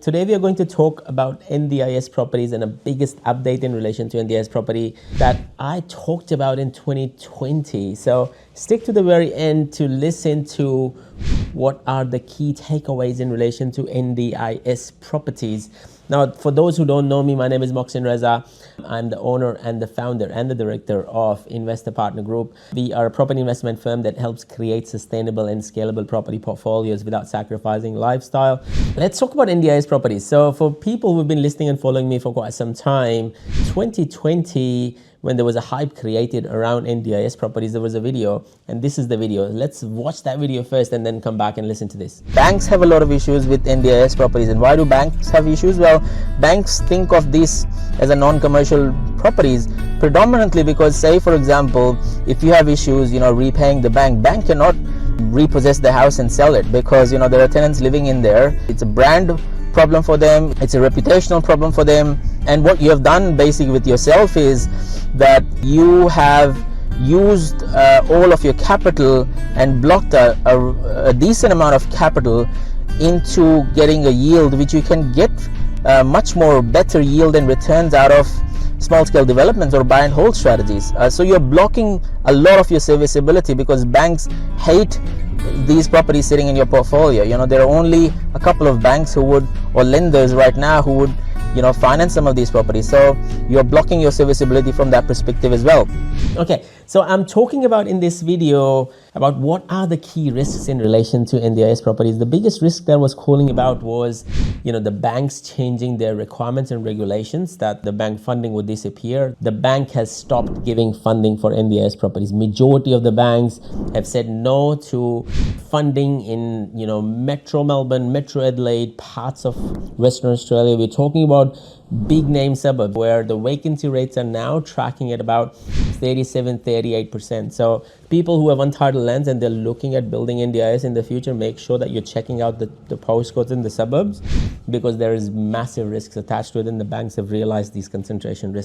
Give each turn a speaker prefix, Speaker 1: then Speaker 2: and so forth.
Speaker 1: Today we are going to talk about NDIS properties and the biggest update in relation to NDIS property that I talked about in 2020. So stick to the very end to listen to what are the key takeaways in relation to NDIS properties. Now, for those who don't know me, my name is Mohsin Reza. I'm the owner and the founder and the director of Investor Partner Group. We are a property investment firm that helps create sustainable and scalable property portfolios without sacrificing lifestyle. Let's talk about NDIS properties. So for people who've been listening and following me for quite some time, 2020, when there was a hype created around NDIS properties, there was a video, and this is the video. Let's watch that video first and then come back and listen to this. Banks have a lot of issues with NDIS properties. And why do banks have issues? Well, banks think of this as a non-commercial properties predominantly because, say for example, if you have issues, repaying the bank cannot repossess the house and sell it because, there are tenants living in there. It's a brand problem for them, it's a reputational problem for them. And what you have done basically with yourself is that you have used all of your capital and blocked a decent amount of capital into getting a yield which you can get much more better yield and returns out of small scale developments or buy and hold strategies. So you're blocking a lot of your serviceability because banks hate these properties sitting in your portfolio. There are only a couple of banks who would, or lenders right now, who would finance some of these properties. So you're blocking your serviceability from that perspective as well. Okay, so I'm talking about in this video about what are the key risks in relation to NDIS properties. The biggest risk that I was calling about was, the banks changing their requirements and regulations, that the bank funding would disappear. The bank has stopped giving funding for NDIS properties. Majority of the banks have said no to funding in, Metro Melbourne, Metro Adelaide, parts of Western Australia. We're talking about big name suburbs where the vacancy rates are now tracking at about 37-38%. So people who have untitled lands and they're looking at building NDIS in the future, make sure that you're checking out the postcodes in the suburbs because there is massive risks attached to it, and the banks have realized these concentration risks.